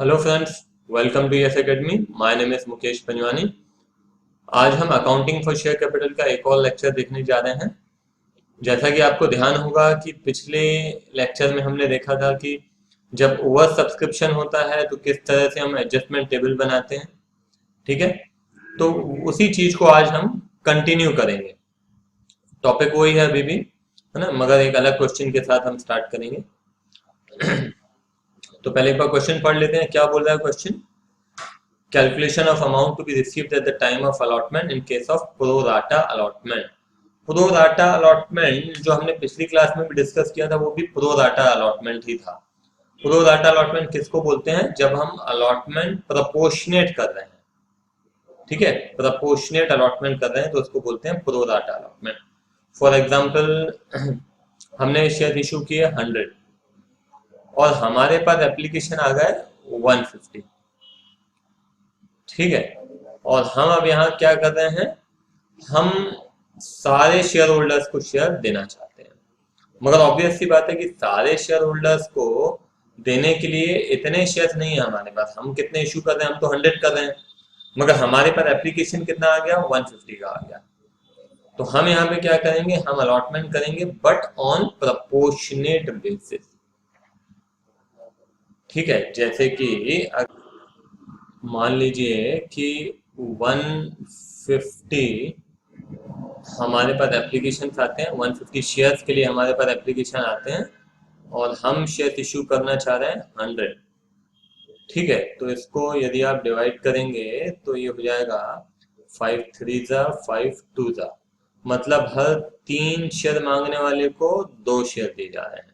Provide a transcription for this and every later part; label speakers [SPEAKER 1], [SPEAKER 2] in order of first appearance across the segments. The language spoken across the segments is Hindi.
[SPEAKER 1] Hello friends, welcome to yes academy. My name is Mukesh Panjwani. आज हम अकाउंटिंग फॉर शेयर कैपिटल का एक और लेक्चर देखने जा रहे हैं। जैसा कि आपको ध्यान होगा कि पिछले लेक्चर में हमने देखा था कि जब ओवर सब्सक्रिप्शन होता है तो किस तरह से हम एडजस्टमेंट टेबल बनाते हैं। ठीक है, तो उसी चीज को आज हम कंटिन्यू करेंगे। टॉपिक वही है अभी भी, है ना, मगर एक अलग क्वेश्चन के साथ हम स्टार्ट करेंगे। तो पहले एक बार क्वेश्चन पढ़ लेते हैं। क्या बोल रहा है question? Calculation of amount to be received at the time of allotment in case of pro rata allotment। Pro rata allotment जो हमने पिछली क्लास में भी डिस्कस किया था वो भी प्रो राटा अलॉटमेंट ही था। प्रो राटा अलॉटमेंट किसको बोलते हैं? जब हम अलॉटमेंट प्रपोर्शनेट कर रहे हैं। ठीक है, प्रपोर्शनेट अलॉटमेंट कर रहे हैं तो उसको बोलते हैं pro rata allotment. For example, हमने शेयर इशू किए 100 और हमारे पास एप्लीकेशन आ गए 150। ठीक है, और हम अब यहाँ क्या कर रहे हैं? हम सारे शेयर होल्डर्स को शेयर देना चाहते हैं। मगर ऑब्वियस सी बात है कि सारे शेयर होल्डर्स को देने के लिए इतने शेयर नहीं है हमारे पास। हम कितने इशू कर रहे हैं? हम तो 100 कर रहे हैं, मगर हमारे पास एप्लीकेशन कितना आ गया? 150 का आ गया। तो हम यहाँ पे क्या करेंगे? हम अलॉटमेंट करेंगे बट ऑन प्रपोर्शनेट बेसिस। ठीक है, जैसे कि मान लीजिए कि 150 हमारे पास एप्लीकेशन आते हैं, 150 शेयर्स के लिए हमारे पास एप्लीकेशन आते हैं और हम शेयर इशू करना चाह रहे हैं 100। ठीक है, तो इसको यदि आप डिवाइड करेंगे तो ये हो जाएगा 5 3 जा 5 2 जा, मतलब हर 3 शेयर मांगने वाले को 2 शेयर दिए जा रहे हैं।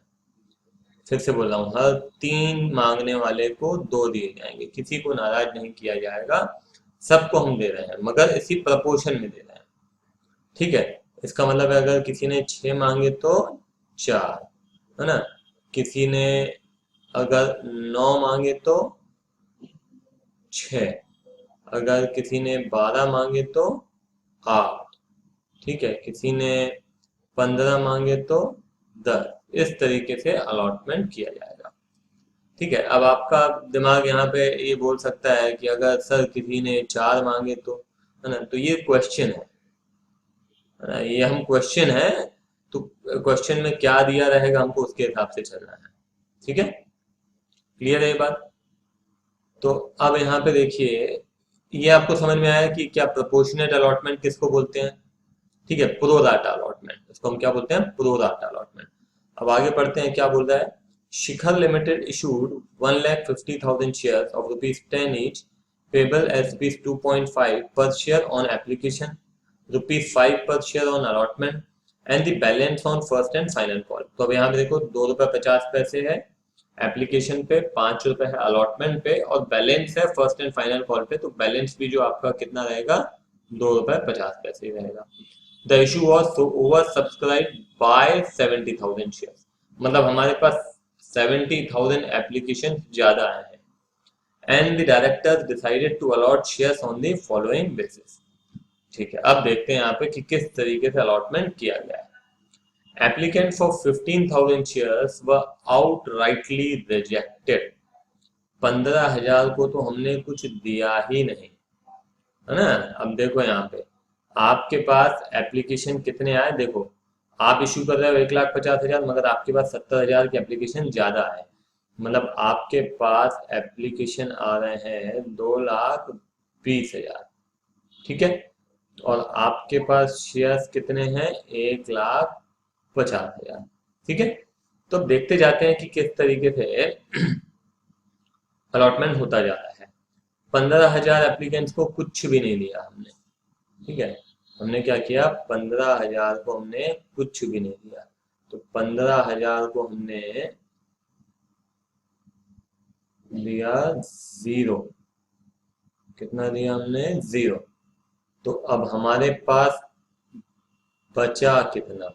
[SPEAKER 1] फिर से बोल रहा हूँ, हर 3 मांगने वाले को 2 दिए जाएंगे। किसी को नाराज नहीं किया जाएगा, सबको हम दे रहे हैं मगर इसी प्रपोर्शन में दे रहे हैं। ठीक है, इसका मतलब है अगर किसी ने 6 मांगे तो 4, है ना। किसी ने अगर 9 मांगे तो 6, अगर किसी ने 12 मांगे तो 8। ठीक है, किसी ने 15 मांगे तो 10। इस तरीके से अलॉटमेंट किया जाएगा। ठीक है, अब आपका दिमाग यहाँ पे ये बोल सकता है कि अगर सर किसी ने 4 मांगे तो, है ना। तो ये क्वेश्चन है, ये हम क्वेश्चन है, तो क्वेश्चन में क्या दिया रहेगा हमको उसके हिसाब से चलना है। ठीक है, क्लियर है ये बात? तो अब यहाँ पे देखिए, ये आपको समझ में आया कि क्या प्रोपोर्शनेट अलॉटमेंट किसको बोलते हैं। ठीक है, प्रो राटा अलॉटमेंट, इसको हम क्या बोलते हैं? Pro rata allotment. अब आगे पढ़ते हैं, क्या बोल रहा है? Shikhar limited issued 1,50,000 shares of ₹10 each payable as ₹2.5 per share on application, ₹5 per share on allotment and the balance on first and final call। तो अब यहाँ पे देखो ₹2.50 है एप्लीकेशन पे, ₹5 है अलॉटमेंट पे और बैलेंस है फर्स्ट एंड फाइनल कॉल पे। तो बैलेंस भी जो आपका कितना रहेगा? ₹2.50 ही रहेगा। The issue was so over subscribe by 70,000 shares, मतलब हमारे पास 70,000 एप्लीकेशन ज्यादा आए हैं। And the directors decided to allot shares on the following basis. ठीक है, अब देखते हैं यहाँ पे कि किस तरीके से अलॉटमेंट किया गया है। Applicants for 15,000 shares were outrightly rejected। 15,000 को तो हमने कुछ दिया ही नहीं, है ना। अब देखो यहाँ पे आपके पास एप्लीकेशन कितने आए, देखो आप इशू कर रहे हो 1,50,000 मगर आपके पास 70,000 की एप्लीकेशन ज्यादा है, मतलब आपके पास एप्लीकेशन आ रहे हैं 2,20,000। ठीक है, और आपके पास शेयर्स कितने हैं? 1,50,000। ठीक है, तो अब देखते जाते हैं कि किस तरीके से अलॉटमेंट होता जा रहा है। 15,000 एप्लीकेंट्स को कुछ भी नहीं दिया हमने। ठीक है, हमने क्या किया? 15,000 को हमने कुछ भी नहीं दिया। तो 15,000 को हमने दिया 0। कितना दिया हमने? 0। तो अब हमारे पास बचा कितना?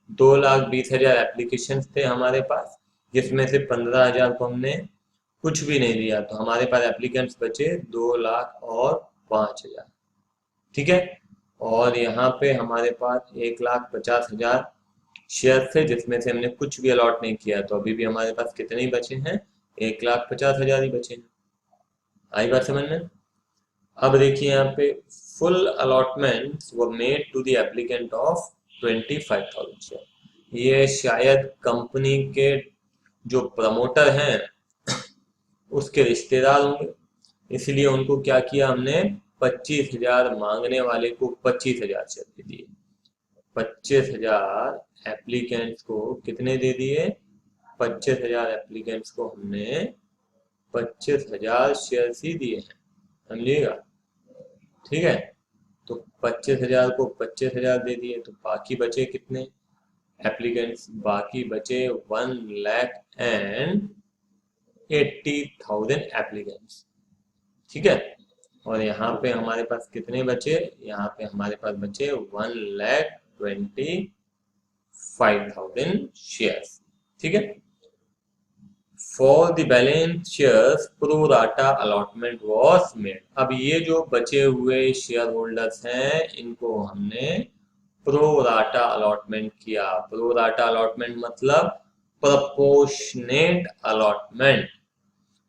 [SPEAKER 1] 2,20,000 एप्लीकेशन थे हमारे पास, जिसमें से 15,000 को हमने कुछ भी नहीं दिया। तो हमारे पास एप्लीकेंट्स बचे 2,05,000। ठीक है, और यहाँ पे हमारे पास 1,50,000 शेयर थे जिसमें से हमने कुछ भी अलॉट नहीं किया। तो अभी भी हमारे पास कितने ही बचे हैं? 1,50,000 ही बचे हैं। आई बात समझ में? अब देखिए यहाँ पे full allotment was made to the applicant of 25,000 share. ये शायद कंपनी के जो प्रमोटर हैं उसके रिश्तेदार होंगे, इसलिए उनको क्या किया हमने, 25,000 मांगने वाले को 25,000 शेयर दे दिए। 25,000 एप्लीकेंट्स को कितने दे दिए, 25,000 एप्लीकेंट्स को हमने 25,000 शेयर ही दिए हैं, समझिएगा, ठीक है। तो 25,000 को 25,000 दे दिए, तो बाकी बचे कितने एप्लीकेंट्स, बाकी बचे 1,80,000 एप्लीकेंट्स, ठीक है। और यहाँ पे हमारे पास कितने बचे, यहाँ पे हमारे पास बचे 1,25,000 शेयर्स, ठीक है। For the balance shares pro rata allotment was made. अब ये जो बचे हुए शेयर होल्डर्स हैं इनको हमने प्रो राटा अलॉटमेंट किया। प्रो राटा अलॉटमेंट मतलब प्रपोर्शनेट अलॉटमेंट,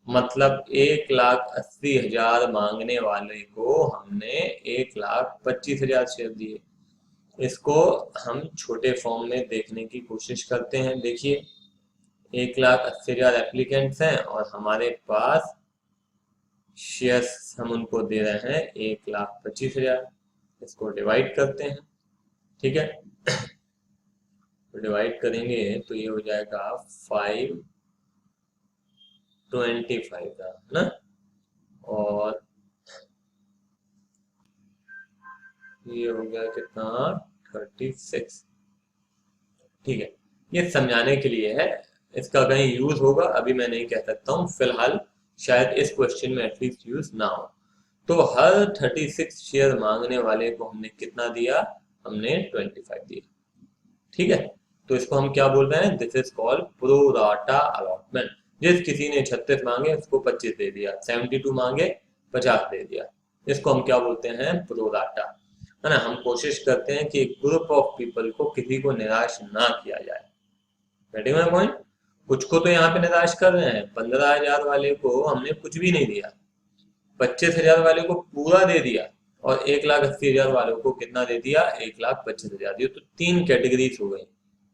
[SPEAKER 1] मतलब 1,80,000 मांगने वाले को हमने 1,25,000 शेयर दिए। इसको हम छोटे फॉर्म में देखने की कोशिश करते हैं। देखिए 1,80,000 एप्लीकेंट्स हैं और हमारे पास शेयर्स हम उनको दे रहे हैं 1,25,000। इसको डिवाइड करते हैं, ठीक है। तो डिवाइड करेंगे तो ये हो जाएगा 525 का, है ना, और ये हो गया कितना, 36, ठीक है। ये समझाने के लिए है, इसका कहीं यूज होगा अभी मैं नहीं कह सकता हूँ, फिलहाल शायद इस क्वेश्चन में एटलीस्ट यूज ना हो। तो हर 36 शेयर मांगने वाले को हमने कितना दिया, हमने 25 दिया, ठीक है। तो इसको हम क्या बोल रहे हैं, this is called pro rata allotment. जिस किसी ने 36 मांगे उसको 25 दे दिया, 72 मांगे 50 दे दिया, इसको हम क्या बोलते हैं, प्रो राटा, है ना। हम कोशिश करते हैं कि एक ग्रुप ऑफ पीपल को किसी को निराश ना किया जाए, गेटिंग माय पॉइंट। कुछ को तो यहाँ पे निराश कर रहे हैं, 15,000 वाले को हमने कुछ भी नहीं दिया, 25,000 वाले को पूरा दे दिया, और 1,80,000 वालों को कितना दे दिया, 1,25,000 दिया। तो 3 कैटेगरीज हो गई,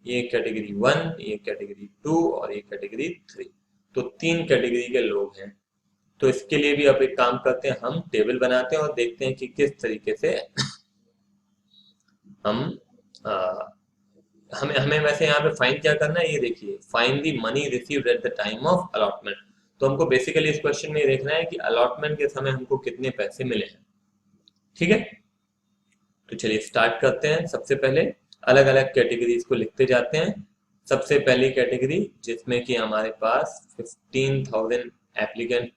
[SPEAKER 1] ये कैटेगरी 1, ये कैटेगरी 2 और ये कैटेगरी 3। तो 3 कैटेगरी के लोग हैं। तो इसके लिए भी आप एक काम करते हैं, हम टेबल बनाते हैं और देखते हैं कि किस तरीके से हम हमें हमें वैसे यहाँ पे फाइंड क्या करना है, ये देखिए, find the money received at the time of allotment. तो हमको बेसिकली इस क्वेश्चन में ये देखना है कि अलॉटमेंट के समय हमको कितने पैसे मिले हैं, ठीक है। तो चलिए स्टार्ट करते हैं। सबसे पहले अलग अलग कैटेगरीज को लिखते जाते हैं। सबसे पहली कैटेगरी जिसमें कि हमारे पास 15,000 एप्लीकेंट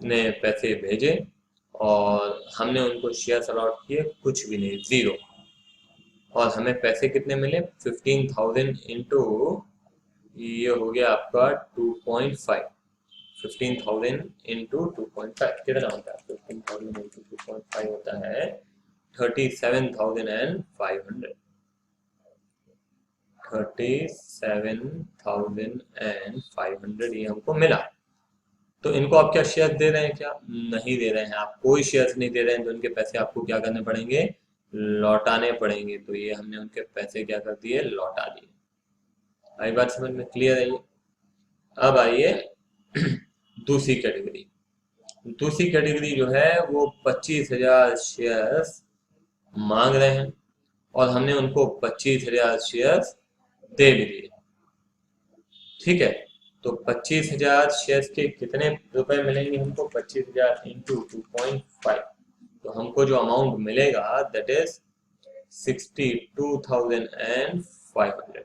[SPEAKER 1] ने पैसे भेजे और हमने उनको शेयर अलॉट किए, कुछ भी नहीं, 0। और हमें पैसे कितने मिले, 15,000 इंटू, ये हो गया आपका 2.5, 15,000 इंटू 2.5 कितना होता है, 15,000 इंटू 2.5 होता है 37,500, 37,500 ये हमको मिला। तो इनको आप क्या शेयर दे रहे हैं, क्या नहीं दे रहे हैं, आप कोई शेयर नहीं दे रहे हैं, तो उनके पैसे आपको क्या करने पड़ेंगे, लौटाने पड़ेंगे। तो ये हमने उनके पैसे क्या कर दिए, लौटा दिए। आई बात समझ में, क्लियर है ये। अब आइए दूसरी कैटेगरी। दूसरी कैटेगरी जो है वो 25,000 शेयर्स मांग रहे हैं और हमने उनको 25,000 शेयर्स दे भी दिए, ठीक है। तो 25,000 शेयर्स के कितने रुपए मिलेंगे हमको, 25,000 इंटू 2.5, तो हमको जो अमाउंट मिलेगा दैट इज 62,500,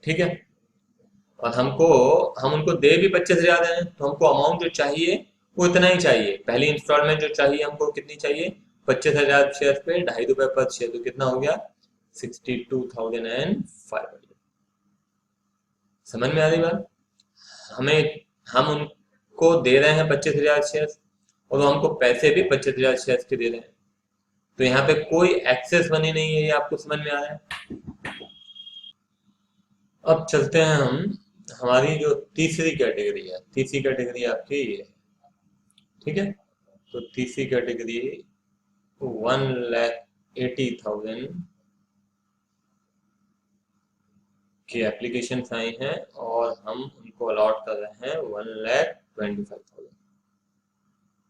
[SPEAKER 1] ठीक है। और हम उनको दे भी 25,000 हैं, तो हमको अमाउंट जो चाहिए वो इतना ही चाहिए। पहली इंस्टॉलमेंट जो चाहिए हमको कितनी चाहिए, 25,000 शेयर पे ₹2.5 पर शेयर, तो कितना हो गया, 62,500। समझ में आ रही बात। हमें हम उनको दे रहे हैं 25,000 शेयर और वो हमको पैसे भी 25,000 शेयर के दे रहे हैं। तो यहाँ पे कोई एक्सेस मनी नहीं है, ये आपको समझ में आ रहा है। अब चलते हैं हम, हमारी जो तीसरी कैटेगरी है, तीसरी कैटेगरी आपकी ये है, ठीक है, तो तीसरी कैटेगरी 1,80,000 की एप्लीकेशन आई हैं और हम उनको अलॉट कर रहे हैं 1,25,000।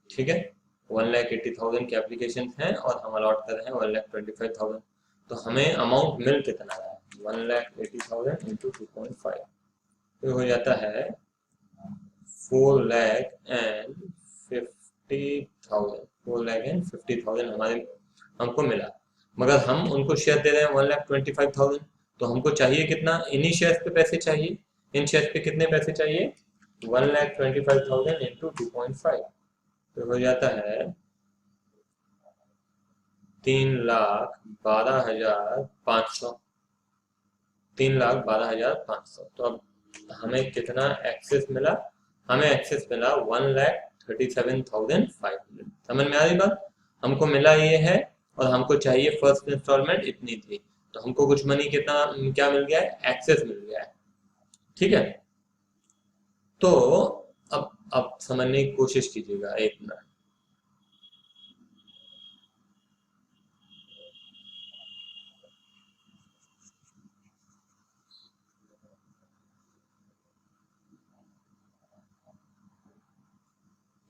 [SPEAKER 1] ठीक है, 1,80,000 की एप्लीकेशन हैं और हम अलॉट कर रहे हैं 1,25,000। तो हमें अमाउंट मिल कितना रहा है, 1,80,000 इंटू 2.5, तो हो जाता है 4,50,000। 4,50,000 हमारे हमको मिला, मगर हम उनको शेयर दे रहे हैं 1,25,000। तो हमको चाहिए कितना, इन्हीं शेयर्स पे पैसे चाहिए। इन शेयर्स पे कितने पैसे चाहिए, 1,25,000 इंटू 2.5, तो हो जाता है 3,12,500। 3,12,500। तो अब हमें कितना एक्सेस मिला, हमें एक्सेस मिला 1,37,500। समझ में आ रही बात, हमको मिला ये है और हमको चाहिए फर्स्ट इंस्टॉलमेंट इतनी थी, तो हमको कुछ मनी कितना क्या मिल गया है, एक्सेस मिल गया है। ठीक है, तो अब समझने की कोशिश कीजिएगा एक मिनट।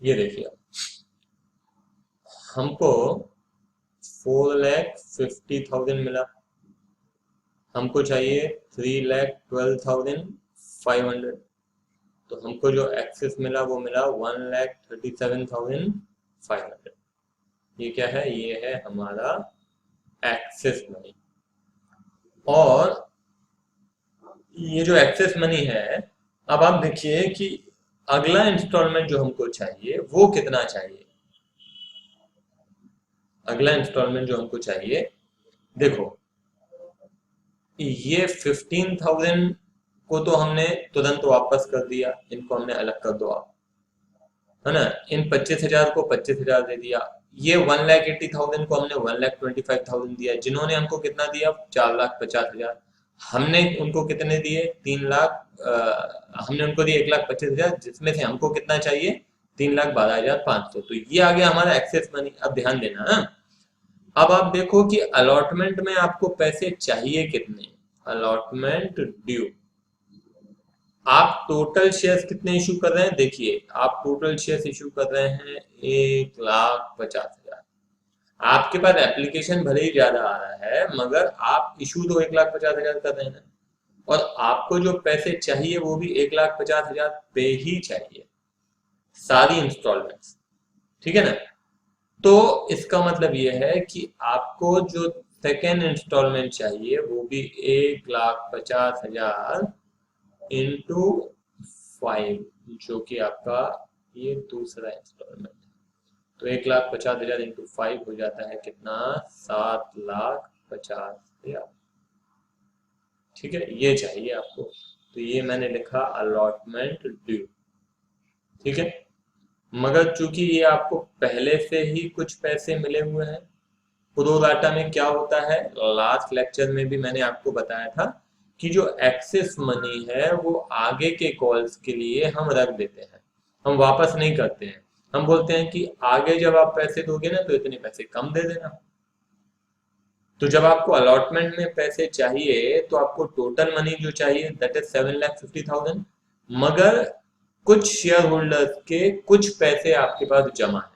[SPEAKER 1] ये देखिए, हमको 4,50,000 मिला, हमको चाहिए 3,12,500। तो हमको जो एक्सेस मिला वो मिला 1,37,500। ये क्या है, ये है हमारा एक्सेस मनी। और ये जो एक्सेस मनी है, अब आप देखिए कि अगला इंस्टॉलमेंट जो हमको चाहिए वो कितना चाहिए। अगला इंस्टॉलमेंट जो हमको चाहिए, देखो ये 15,000 को तो हमने तुरंत वापस कर दिया, इनको हमने अलग कर दो आप, है ना। इन 25,000 को 25,000 दे दिया। ये 1,80,000 को हमने 1,25,000 दिया। जिन्होंने हमको कितना दिया, 4,50,000। हमने उनको कितने दिए, 3,00,000। हमने उनको दिए 1,25,000, जिसमें से हमको कितना चाहिए, 3,12,500। तो ये आ गया हमारा एक्सेस मनी। अब ध्यान देना है, अब आप देखो कि अलॉटमेंट में आपको पैसे चाहिए कितने। अलॉटमेंट ड्यू, आप टोटल शेयर्स कितने इशू कर रहे हैं, देखिए आप टोटल शेयर्स इशू कर रहे हैं 1,50,000। आपके पास एप्लीकेशन भले ही ज्यादा आ रहा है, मगर आप इशू तो 1,50,000 कर रहे हैं, और आपको जो पैसे चाहिए वो भी 1,50,000 पे ही चाहिए, सारी इंस्टॉलमेंट्स। ठीक है ना, तो इसका मतलब ये है कि आपको जो सेकेंड इंस्टॉलमेंट चाहिए वो भी 1,50,000 इंटू 5, जो कि आपका ये दूसरा इंस्टॉलमेंट है। तो 1,50,000 इंटू 5 हो जाता है कितना, 7,50,000। ठीक है, ये चाहिए आपको। तो ये मैंने लिखा अलॉटमेंट ड्यू। ठीक है, मगर चूंकि ये आपको पहले से ही कुछ पैसे मिले हुए हैं, प्रो डाटा में क्या होता है, लास्ट लेक्चर में भी मैंने आपको बताया था कि जो एक्सेस मनी है वो आगे के कॉल्स के लिए हम रख देते हैं, हम वापस नहीं करते हैं। हम बोलते हैं कि आगे जब आप पैसे दोगे ना तो इतने पैसे कम दे देना। तो जब आपको अलॉटमेंट में पैसे चाहिए तो आपको टोटल मनी जो चाहिए दैट इज 7,50,000, मगर कुछ शेयर होल्डर्स के कुछ पैसे आपके पास जमा है।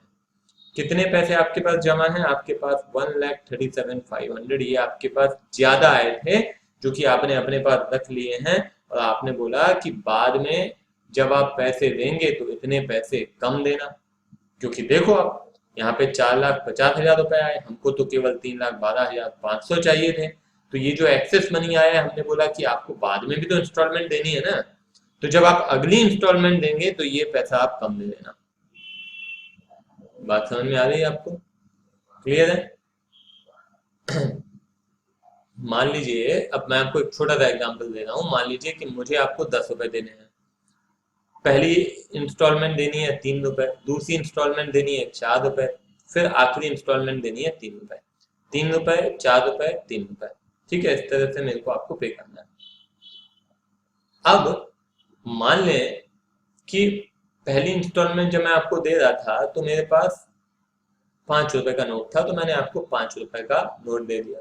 [SPEAKER 1] कितने पैसे आपके पास जमा है, आपके पास 1,37,500। ये आपके पास ज्यादा आए थे जो कि आपने अपने पास रख लिए हैं, और आपने बोला कि बाद में जब आप पैसे देंगे तो इतने पैसे कम देना। क्योंकि देखो आप यहाँ पे 4,50,000 रुपए आए, हमको तो केवल 3,12,500 चाहिए थे। तो ये जो एक्सेस मनी आया है, हमने बोला कि आपको बाद में भी तो इंस्टॉलमेंट देनी है ना, तो जब आप अगली इंस्टॉलमेंट देंगे तो ये पैसा आप कम दे देना। बात समझ में आ रही है आपको, क्लियर है। मान लीजिए, अब मैं आपको एक छोटा सा एग्जांपल दे रहा हूँ। मान लीजिए कि मुझे आपको 10 रुपए देने हैं। पहली इंस्टॉलमेंट देनी है 3 रुपए, दूसरी इंस्टॉलमेंट देनी है 4 रुपए, फिर आखिरी इंस्टॉलमेंट देनी है 3 रुपए। 3 रुपए, 4 रुपए, 3 रुपए। ठीक है, इस तरह से मेरे को आपको पे करना है। अब मान लें कि पहली इंस्टॉलमेंट जब मैं आपको दे रहा था तो मेरे पास 5 रुपए का नोट था, तो मैंने आपको 5 रुपए का नोट दे दिया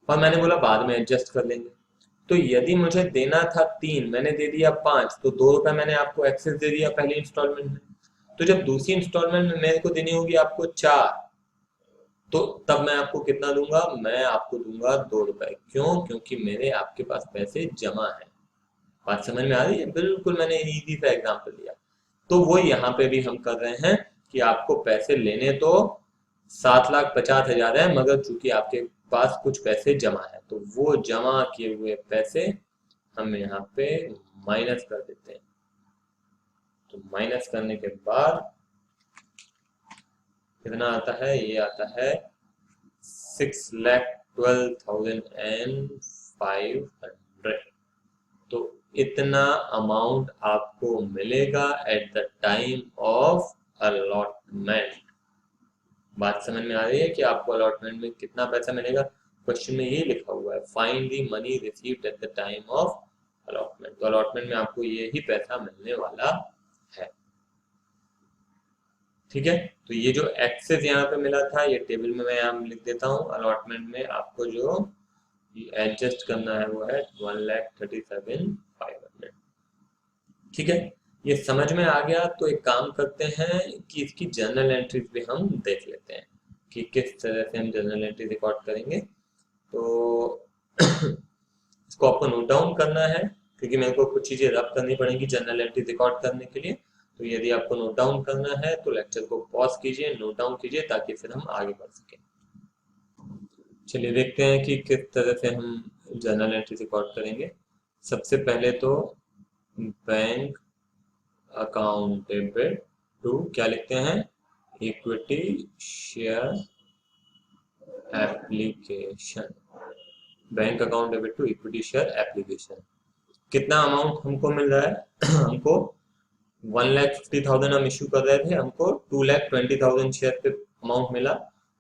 [SPEAKER 1] और मैंने बोला बाद में एडजस्ट कर लेंगे। तो यदि मुझे देना था 3, मैंने दे दिया 5, तो 2 रुपए मैंने आपको एक्सेस दे दिया पहली इंस्टॉलमेंट में। तो जब दूसरी इंस्टॉलमेंट में मेरे को देनी होगी आपको 4, तो तब मैं आपको कितना दूंगा? मैं आपको दूंगा 2 रुपए। क्यों? क्योंकि मेरे आपके पास पैसे जमा है। बात समझ में आ रही है? बिल्कुल मैंने इजी सा एग्जांपल दिया। तो वो यहाँ पे भी हम कर रहे हैं कि आपको पैसे लेने तो 7,50,000 है, मगर चूंकि आपके पास कुछ पैसे जमा है, तो वो जमा किए हुए पैसे हम यहाँ पे माइनस कर देते हैं। तो माइनस करने के बाद कितना आता है? ये आता है 6,12,500। तो इतना अमाउंट आपको मिलेगा at the time of allotment. बात समझ में आ रही है कि आपको अलॉटमेंट में कितना पैसा मिलेगा? क्वेश्चन में ये लिखा हुआ है, find the money received at the time of allotment. तो अलॉटमेंट में आपको ये ही पैसा मिलने वाला है। ठीक है, तो ये जो एक्सेस यहाँ पे मिला था, ये टेबल में मैं यहाँ लिख देता हूँ। अलॉटमेंट में आपको जो एडजस्ट करना है वो है 1,37,500। ठीक है, ये समझ में आ गया। तो एक काम करते हैं कि इसकी जर्नल एंट्रीज भी हम देख लेते हैं कि किस तरह से हम जर्नल एंट्री रिकॉर्ड करेंगे। तो इसको आपको नोट डाउन करना है, क्योंकि मेरे को कुछ चीज़ें रब करनी पड़ेंगी जर्नल एंट्री रिकॉर्ड करने के लिए। तो यदि आपको नोट डाउन करना है तो लेक्चर को पॉज कीजिए, नोट डाउन कीजिए, ताकि फिर हम आगे बढ़ सकें। चलिए देखते हैं कि किस तरह से हम जर्नल एंट्री रिकॉर्ड करेंगे। सबसे पहले तो बैंक अकाउंट डेबिट टू क्या लिखते हैं? Equity share application. Bank account debit to equity share application. कितना अमाउंट हमको मिल रहा है? हमको 1,50,000 हम इश्यू कर रहे थे, हमको 2,20,000 शेयर पे अमाउंट मिला।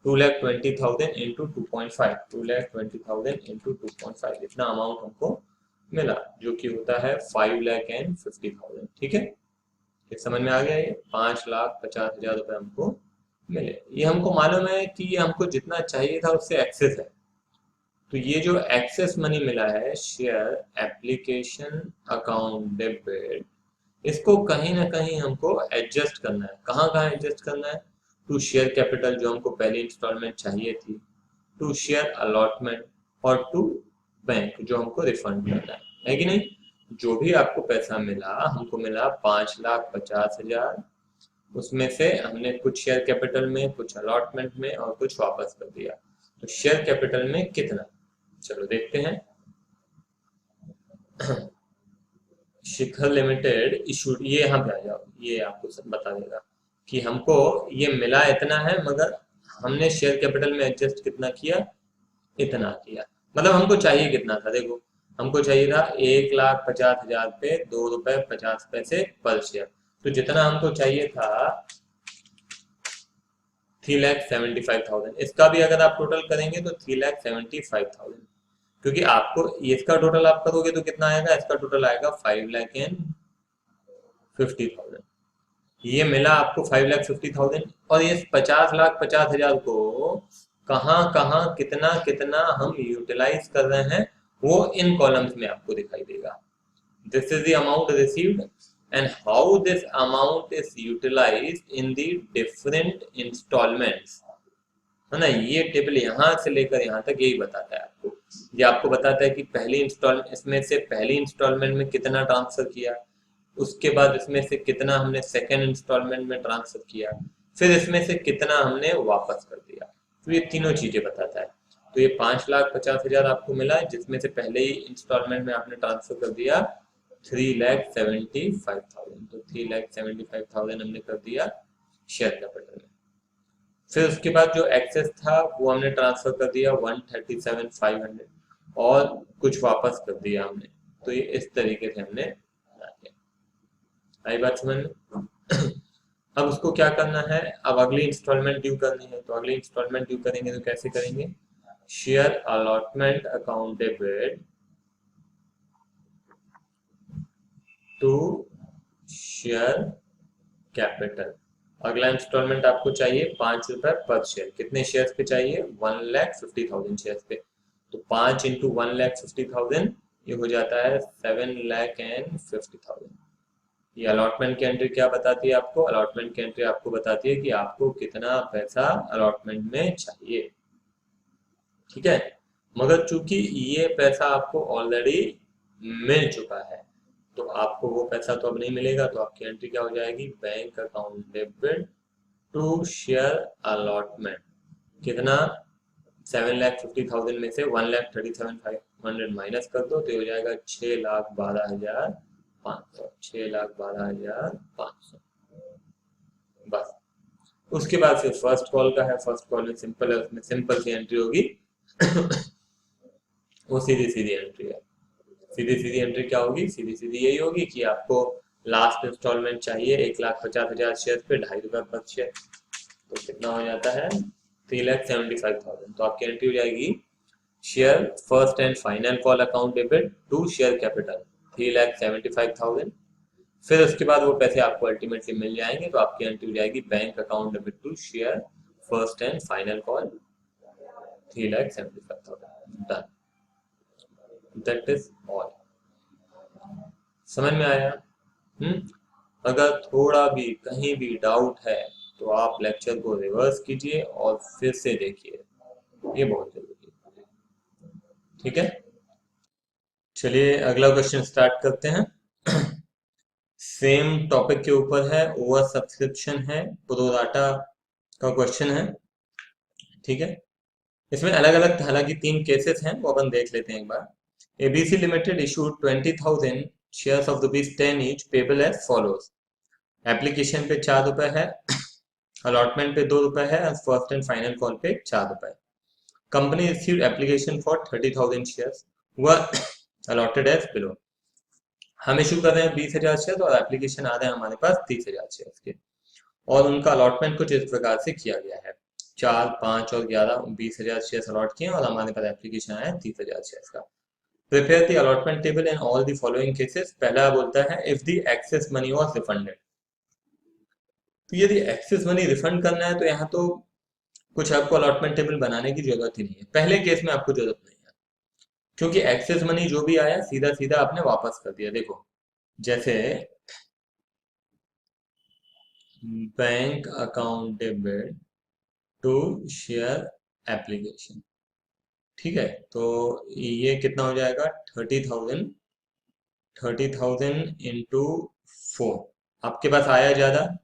[SPEAKER 1] 2,20,000 इंटू 2.5, 2,20,000 इंटू 2.5, इतना अमाउंट हमको मिला, जो कि होता है 5,50,000। ठीक है, ये समझ में आ गया? ये 5,50,000 रुपए हमको मिले। ये हमको मालूम है कि ये हमको जितना चाहिए था उससे एक्सेस है। तो ये जो एक्सेस मनी मिला है शेयर एप्लीकेशन अकाउंट डेबिट, इसको कहीं ना कहीं हमको एडजस्ट करना है। कहाँ कहाँ एडजस्ट करना है? टू शेयर कैपिटल जो हमको पहली इंस्टॉलमेंट चाहिए थी, टू शेयर अलॉटमेंट, और टू बैंक जो हमको रिफंड करना है कि नहीं? जो भी आपको पैसा मिला, हमको मिला 5,50,000। उसमें से हमने कुछ शेयर कैपिटल में, कुछ अलॉटमेंट में और कुछ वापस कर दिया। तो शेयर कैपिटल में कितना? चलो देखते हैं। शिखर लिमिटेड इशूड, ये यहाँ पे आ जाओ, ये आपको सब बता देगा कि हमको ये मिला इतना है, मगर हमने शेयर कैपिटल में एडजस्ट कितना किया? इतना किया। मतलब हमको चाहिए कितना था? देखो, हमको चाहिए था 1,50,000 पे 2.50 रुपए पर शेयर। तो जितना हमको चाहिए था 3,75,000। इसका भी अगर आप टोटल करेंगे तो 3,75,000, क्योंकि आपको इसका टोटल आप करोगे तो कितना आएगा? इसका टोटल आएगा 5,50,000। ये मिला आपको 5,50,000, और ये 50,50,000 को कहाँ कहाँ कितना कितना हम यूटिलाइज कर रहे हैं, वो इन कॉलम्स में आपको दिखाई देगा। This is the amount received and how this amount is utilised in the different installments, है ना? ये टेबल यहाँ से लेकर यहाँ तक यही बताता है आपको। ये आपको बताता है कि पहली इंस्टॉल इसमें से पहली इंस्टॉलमेंट में कितना ट्रांसफर किया, उसके बाद इसमें से कितना हमने सेकेंड इंस्टॉलमेंट में ट्रांसफर किया, फिर इसमें से कितना हमने वापस कर दिया। तो ये तीनों चीजें बताता है। तो ये 5,50,000 आपको मिला है, जिसमें से पहले ही इंस्टॉलमेंट में आपने ट्रांसफर कर दिया 3,75,000। तो 3,75,000 हमने कर दिया शेयर कैपिटल में। फिर उसके बाद जो एक्सेस था वो हमने ट्रांसफर कर दिया 1,37,500, और कुछ वापस कर दिया हमने। तो ये इस तरीके से हमने बना दिया। आई बात समझ में? अब उसको क्या करना है? अब अगली इंस्टॉलमेंट ड्यू करनी है। तो अगली इंस्टॉलमेंट ड्यू करेंगे तो कैसे करेंगे? Share allotment account debit to share capital. अगला इंस्टॉलमेंट आपको चाहिए 5 रुपए पर शेयर। कितने शेयर पे चाहिए? 1,50,000 शेयर पे। तो 5 इंटू 1,50,000 ये हो जाता है 7,50,000। ये अलॉटमेंट की एंट्री क्या बताती है आपको? अलॉटमेंट की एंट्री आपको बताती है कि आपको कितना पैसा अलॉटमेंट में चाहिए। ठीक है, मगर चूंकि ये पैसा आपको ऑलरेडी मिल चुका है तो आपको वो पैसा तो अब नहीं मिलेगा, तो आपकी एंट्री क्या हो जाएगी? Bank account debit to share allotment. कितना? 7,50,000 में से 1,37,500 माइनस कर दो तो ये हो जाएगा 6,12,500। 6,12,500 बस। उसके बाद फिर फर्स्ट कॉल का है। फर्स्ट कॉल में सिंपल है, उसमें सिंपल सी एंट्री होगी। वो सीधी सीधी एंट्री है। सीधी सीधी एंट्री क्या होगी? सीधी सीधी यही होगी कि आपको लास्ट इंस्टॉलमेंट चाहिए 1,50,000 शेयर पे 2.5 रुपए पर शेयर। तो कितना हो जाता है? 3,75,000। तो आपकी एंट्री हो जाएगी share first and final call account debit to share capital 3,75,000। फिर उसके बाद वो पैसे आपको अल्टीमेटली मिल जाएंगे तो आपकी एंट्री हो जाएगी bank account debit to share first and final call 3,75,000। Done. That is all. समझ में आया? अगर थोड़ा भी कहीं भी डाउट है तो आप लेक्चर को रिवर्स कीजिए और फिर से देखिए, ये बहुत जरूरी है। ठीक है, चलिए अगला क्वेश्चन स्टार्ट करते हैं। सेम टॉपिक के ऊपर है, ओवर सब्सक्रिप्शन है, प्रोराटा का क्वेश्चन है। ठीक है, इसमें अलग अलग हालांकि 3 केसेस हैं, वो अपन देख लेते हैं एक बार। ABC limited issued 20,000 shares of ₹10 each payable as follows. Application पे 4 रुपए है, अलॉटमेंट पे 2 रुपए है और फर्स्ट एंड फाइनल कॉल पे 4 रुपए। Company received application for 30,000 shares हुआ अलॉटेड एज बिलो। हम इशू कर रहे हैं 20,000 शेयर और एप्लीकेशन आ रहे हैं हमारे पास 30,000 शेयर के, और उनका अलॉटमेंट कुछ इस प्रकार से किया गया है। 4, 5 और 11 20,000 शेयर अलॉट किए और हमारे पास एप्लीकेशन आया 30,000 शेयर का। Prepare the allotment table in all the following cases. पहला बोलता है if the excess money was refunded. तो यदि एक्सेस मनी रिफंड करना है तो यहाँ तो कुछ आपको अलॉटमेंट टेबल बनाने की जरूरत ही नहीं है। पहले केस में आपको जरूरत नहीं है, क्योंकि एक्सेस मनी जो भी आया सीधा सीधा आपने वापस कर दिया। देखो जैसे bank account debit to share application. ठीक है, तो ये कितना हो जाएगा? 30,000। 30,000 इंटू 4। आपके पास आया ज्यादा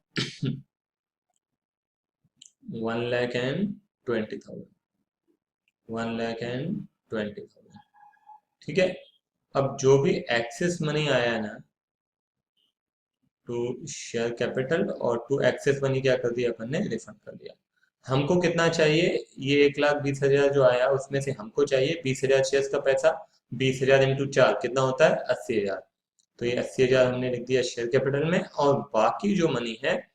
[SPEAKER 1] 1,20,000। 1,20,000। ठीक है, अब जो भी एक्सेस मनी आया ना टू शेयर कैपिटल और टू एक्सेस मनी क्या कर दिया अपन ने? रिफंड कर दिया। हमको कितना चाहिए? ये 1,20,000 जो आया उसमें से हमको चाहिए 20,000 शेयर का पैसा। 20,000 इंटू 4 कितना होता है? 80,000। तो ये 80,000 हमने लिख दिया शेयर कैपिटल में, और बाकी जो मनी है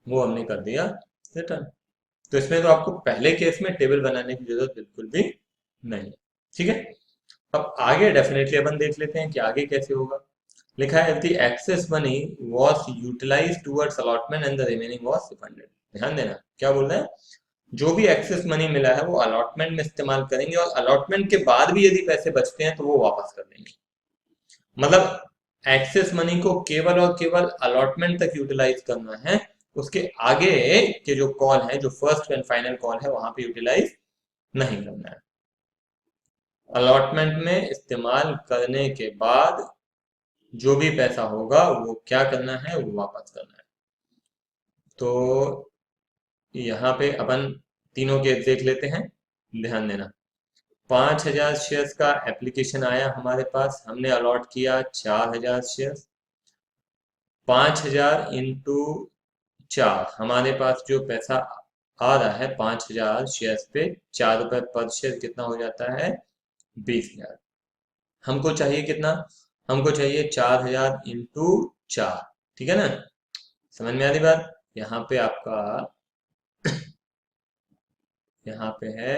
[SPEAKER 1] वो हमने कर दिया रिटर्न। तो इसमें तो आपको पहले केस में टेबल बनाने की जरूरत बिल्कुल भी नहीं। ठीक है, अब आगे डेफिनेटली अपन देख लेते हैं कि आगे कैसे होगा। लिखा है the excess money was utilised towards allotment and the remaining was refunded. ध्यान देना क्या बोल रहे हैं? जो भी एक्सेस मनी मिला है वो अलॉटमेंट में इस्तेमाल करेंगे और अलॉटमेंट के बाद भी यदि पैसे बचते हैं तो वो वापस कर देंगे। मतलब एक्सेस मनी को केवल और केवल अलॉटमेंट तक यूटिलाइज करना है, उसके आगे के जो कॉल है, जो फर्स्ट एंड फाइनल कॉल है, वहां पे यूटिलाइज नहीं करना है। अलॉटमेंट में इस्तेमाल करने के बाद जो भी पैसा होगा वो क्या करना है? वो वापस करना है। तो यहाँ पे अपन तीनों के देख लेते हैं, ध्यान देना। 5,000 शेयर्स का एप्लीकेशन आया हमारे पास, हमने अलॉट किया 4,000 शेयर्स। 5,000 इंटू 4, हमारे पास जो पैसा आ रहा है 5,000 शेयर्स पे 4 रुपए पर शेयर, कितना हो जाता है? 20,000। हमको चाहिए कितना? हमको चाहिए 4,000 इंटू 4। ठीक है ना, समझ में आ रही बात? यहाँ पे आपका यहाँ पे है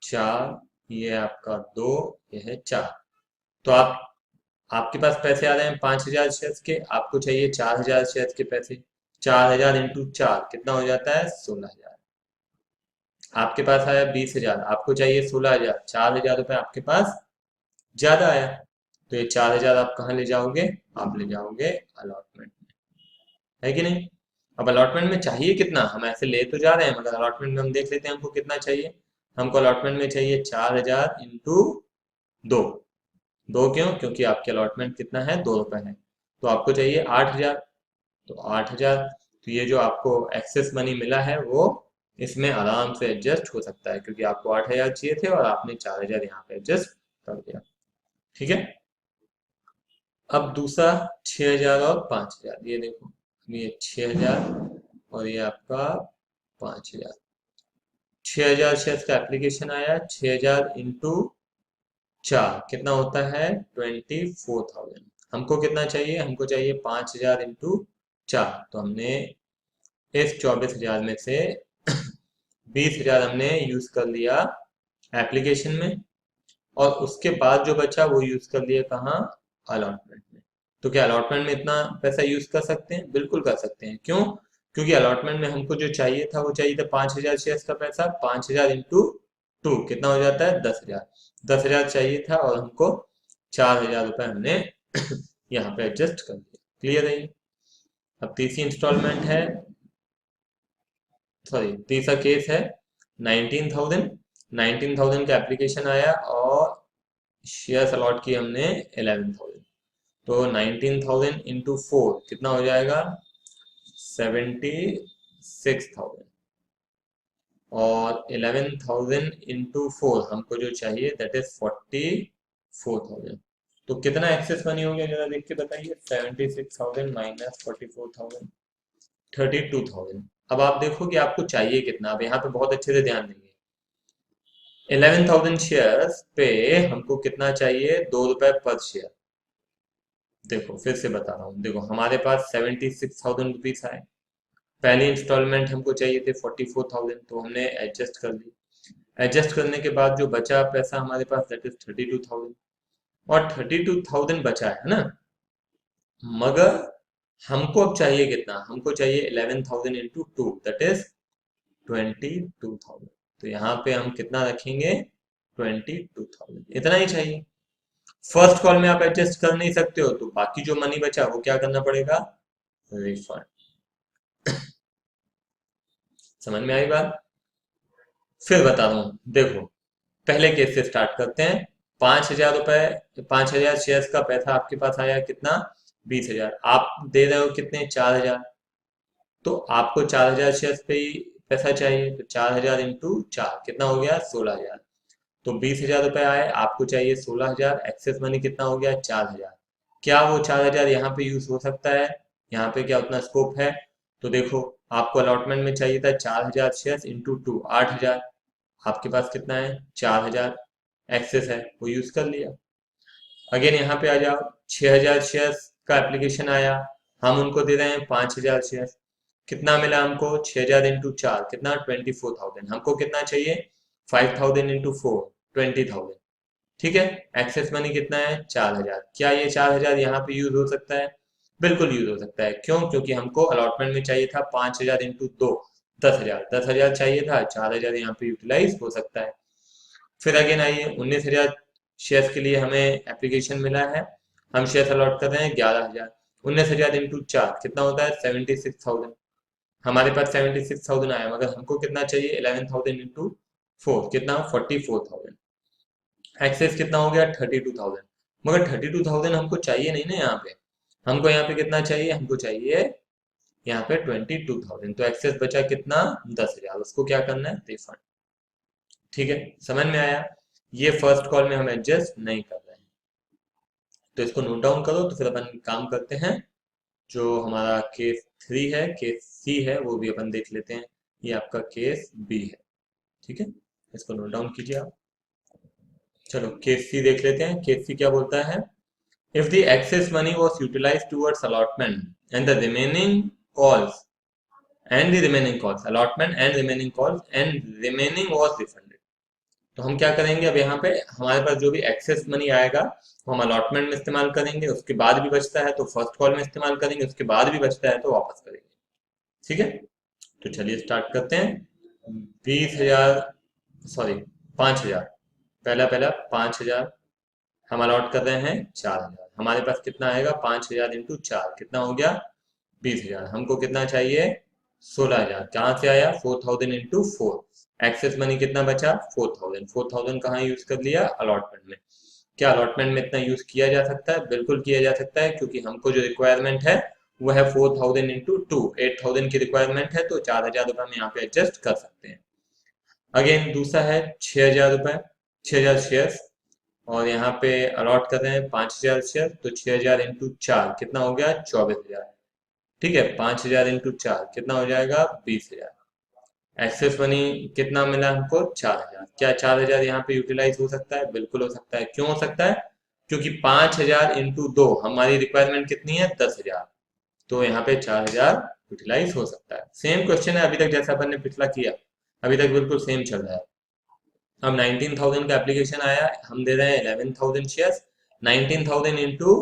[SPEAKER 1] 4, ये आपका 2, ये है 4। तो आप आपके पास पैसे आ रहे हैं 5,000 शेयर्स के, आपको चाहिए 4,000 शेयर्स के पैसे। 4,000 इंटू 4 कितना हो जाता है? 16,000। आपके पास आया 20,000, आपको चाहिए 16,000, 4,000 रुपये आपके पास ज्यादा आया। तो ये 4,000 आप कहाँ ले जाओगे? आप ले जाओगे अलॉटमेंट में, है कि नहीं? अब अलॉटमेंट में चाहिए कितना? हम ऐसे ले तो जा रहे हैं, मगर अलॉटमेंट में हम देख लेते हैं हमको कितना चाहिए। हमको अलॉटमेंट में चाहिए 4,000 इंटू 2। 2 क्यों? क्योंकि आपके अलॉटमेंट कितना है? 2 रुपए है। तो आपको चाहिए 8,000। तो 8,000, तो ये जो आपको एक्सेस मनी मिला है वो इसमें आराम से एडजस्ट हो सकता है, क्योंकि आपको 8,000 चाहिए थे और आपने 4,000 यहाँ पे एडजस्ट कर दिया। ठीक है। अब दूसरा 6,000 और 5,000, ये देखो, ये 6,000 और ये आपका 5,000। 6,000 शेयर्स का एप्लीकेशन आया, 6,000 इंटू 4 कितना होता है? 24,000। हमको कितना चाहिए? हमको चाहिए 5,000 इंटू 4। तो हमने इस 24,000 में से 20,000 हमने यूज कर लिया एप्लीकेशन में, और उसके बाद जो बचा वो यूज कर लिया कहाँ? अलॉटमेंट में। तो क्या अलॉटमेंट में इतना पैसा यूज कर सकते हैं? बिल्कुल कर सकते हैं। क्यों? क्योंकि अलॉटमेंट में हमको जो चाहिए था वो चाहिए था 5,000 शेयर्स का पैसा। 5,000 इंटू 2 कितना हो जाता है? 10,000। 10,000 चाहिए था और हमको 4,000 रुपये हमने यहाँ पे एडजस्ट कर दिया। क्लियर है ये? अब तीसरी इंस्टॉलमेंट है, सॉरी तीसरा केस है 19,000। 19,000 का एप्लीकेशन आया और शेयर्स अलॉट किए हमने 11,000। तो 19,000 इंटू 4 कितना हो जाएगा? 76,000। और 11,000 इंटू 4 हमको जो चाहिए दैट इज 44,000। तो कितना एक्सेस मनी हो गया जरा देख के बताइए। 76,000 माइनस 44,000, 32,000। अब आप देखो कि आपको चाहिए कितना। अब यहाँ पे बहुत अच्छे से ध्यान देंगे। 11,000 शेयर्स पे हमको कितना चाहिए? 2 रुपए पर शेयर। देखो फिर से बता रहा हूँ, देखो हमारे पास 76,000 रुपीज आए। पहली इंस्टॉलमेंट हमको चाहिए थे 44,000, तो हमने एडजस्ट कर ली। एडजस्ट करने के बाद जो बचा पैसा हमारे पास दैट इज 32,000। और 32,000 बचा है ना, मगर हमको अब चाहिए कितना? हमको चाहिए 11,000 इंटू 2 दैट इज 22,000। तो यहाँ पे हम कितना रखेंगे? 22,000, इतना ही चाहिए। फर्स्ट कॉल में आप एडजस्ट कर नहीं सकते हो, तो बाकी जो मनी बचा वो क्या करना पड़ेगा? रिफंड। समझ में आई बात? फिर बता रहा हूँ, देखो पहले केस से स्टार्ट करते हैं। 5,000 रुपए, 5,000 शेयर्स का पैसा आपके पास आया कितना? 20,000। आप दे रहे हो कितने? 4,000। तो आपको 4,000 शेयर्स पे ही पैसा चाहिए, तो 4,000 इंटू 4 कितना हो गया? 16,000। तो 20,000 रुपए आए, आपको चाहिए 16,000। एक्सेस मनी कितना हो गया? 4,000। क्या वो 4,000 यहाँ पे यूज हो सकता है? यहाँ पे क्या उतना स्कोप है? तो देखो, आपको अलॉटमेंट में चाहिए था 4,000 शेयर्स इंटू 2 8,000। आपके पास कितना है? 4,000 एक्सेस है, वो यूज कर लिया। अगेन यहाँ पे आ जाओ, 6,000 शेयर्स का एप्लीकेशन आया, हम उनको दे रहे हैं 5,000 शेयर्स। कितना मिला हमको? 6,000 इंटू 4 कितना? 24,000। हमको कितना चाहिए? 5,000 इंटू 4 20,000। ठीक है। एक्सेस मनी कितना है? 4,000। क्या ये 4,000 यहाँ पे यूज हो सकता है? बिल्कुल यूज हो सकता है। क्यों? क्योंकि हमको अलॉटमेंट में चाहिए था 5,000 इंटू 2 10,000। 10,000 चाहिए था, 4,000 यहाँ पे यूटिलाइज हो सकता है। फिर अगेन आइए, 19,000 शेयर्स के लिए हमें एप्लीकेशन मिला है, हम शेयर्स अलॉट कर रहे हैं 11,000। 19,000 इंटू 4 कितना होता है? 76,000। हमारे पास 76,000 आया, मगर हमको कितना चाहिए? 11,000 इंटू 4 कितना? 44,000। एक्सेस कितना हो गया? 32,000। मगर 32,000 हमको चाहिए नहीं ना यहाँ पे। हमको यहाँ पे कितना चाहिए? हमको चाहिए यहाँ पे 22,000। तो एक्सेस बचा कितना? 10,000। उसको क्या करना है? रिफंड। ठीक है, समझ में आया? ये फर्स्ट कॉल में हम एडजस्ट नहीं कर रहे हैं, तो इसको नोट डाउन करो। तो फिर अपन काम करते हैं, जो हमारा केस 3 है, केस सी है, वो भी अपन देख लेते हैं। ये आपका केस बी है। ठीक है, इसको नोट डाउन कीजिए आप। चलो केस सी देख लेते हैं। केस सी क्या बोलता है? If the excess money was utilized towards allotment and the remaining calls allotment and remaining calls and remaining was refunded, तो हम क्या करेंगे, अब यहाँ पे हमारे पास जो भी एक्सेस मनी आएगा वो हम अलॉटमेंट में इस्तेमाल करेंगे, उसके बाद भी बचता है तो फर्स्ट कॉल में इस्तेमाल करेंगे, उसके बाद भी बचता है तो वापस करेंगे। ठीक है, तो चलिए स्टार्ट करते हैं। 20,000, सॉरी 5,000, पहला पहला 5,000 हम अलॉट कर रहे हैं 4,000। हमारे पास कितना आएगा, 5,000 इंटू 4 कितना हो गया, 20,000। हमको कितना चाहिए, 16,000। कहाँ से आया, 4,000 इंटू 4। एक्सेस मनी कितना बचा, 4,000। 4,000 कहाँ यूज कर लिया, अलॉटमेंट में। क्या अलॉटमेंट में इतना यूज किया जा सकता है, बिल्कुल किया जा सकता है, क्योंकि हमको जो रिक्वायरमेंट है वो है 4,000 इंटू 2। 8,000 की रिक्वायरमेंट है तो 4,000 रुपये हम यहाँ पे एडजस्ट कर सकते हैं। अगेन दूसरा है 6,000 रुपये, 6,000 शेयर्स, और यहाँ पे अलॉट कर रहे हैं 5,000 शेयर, तो 6,000 इंटू 4 कितना हो गया, 24,000। ठीक है, 5,000 इंटू 4 कितना हो जाएगा, 20,000। एक्सेस मनी कितना मिला हमको, 4,000। क्या 4,000 यहाँ पे यूटिलाइज हो सकता है, बिल्कुल हो सकता है। क्यों हो सकता है, क्योंकि 5,000 इंटू 2 हमारी रिक्वायरमेंट कितनी है, 10,000, तो यहाँ पे 4,000 यूटिलाइज हो सकता है। सेम क्वेश्चन है अभी तक जैसा अपन ने पिछला किया, अभी तक बिल्कुल सेम चल रहा है। अब 19,000 का एप्लीकेशन आया, हम दे रहे हैं 11,000 शेयर्स। 19,000 इंटू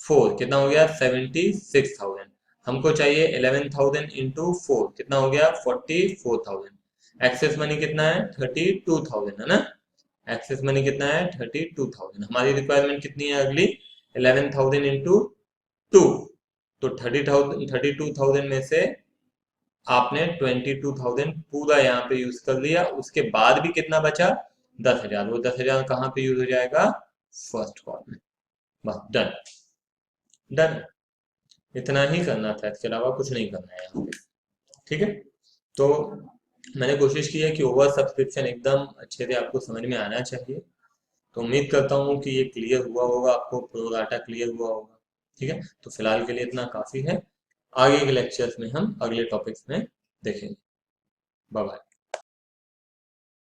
[SPEAKER 1] 4 कितना हो गया, 76,000। हमको चाहिए 11,000 इंटू 4 कितना हो गया, 44,000। एक्सेस मनी कितना है, 32,000 है ना। एक्सेस मनी कितना है, 32,000। हमारी रिक्वायरमेंट कितनी है अगली, 11,000 इंटू 2, तो 30,000, 32,000 में से आपने 22,000 पूरा यहाँ पे यूज कर लिया। उसके बाद भी कितना बचा, 10,000। वो 10,000 कहाँ पे यूज हो जाएगा, फर्स्ट कॉल में। बस डन, डन। इतना ही करना था, इसके अलावा कुछ नहीं करना है यहाँ पे। ठीक है, तो मैंने कोशिश की है कि ओवर सब्सक्रिप्शन एकदम अच्छे से आपको समझ में आना चाहिए। तो उम्मीद करता हूँ कि ये क्लियर हुआ होगा, आपको प्रो डाटा क्लियर हुआ होगा। ठीक है, तो फिलहाल के लिए इतना काफी है। आगे के लेक्चर्स में हम अगले टॉपिक्स में देखेंगे। Bye bye.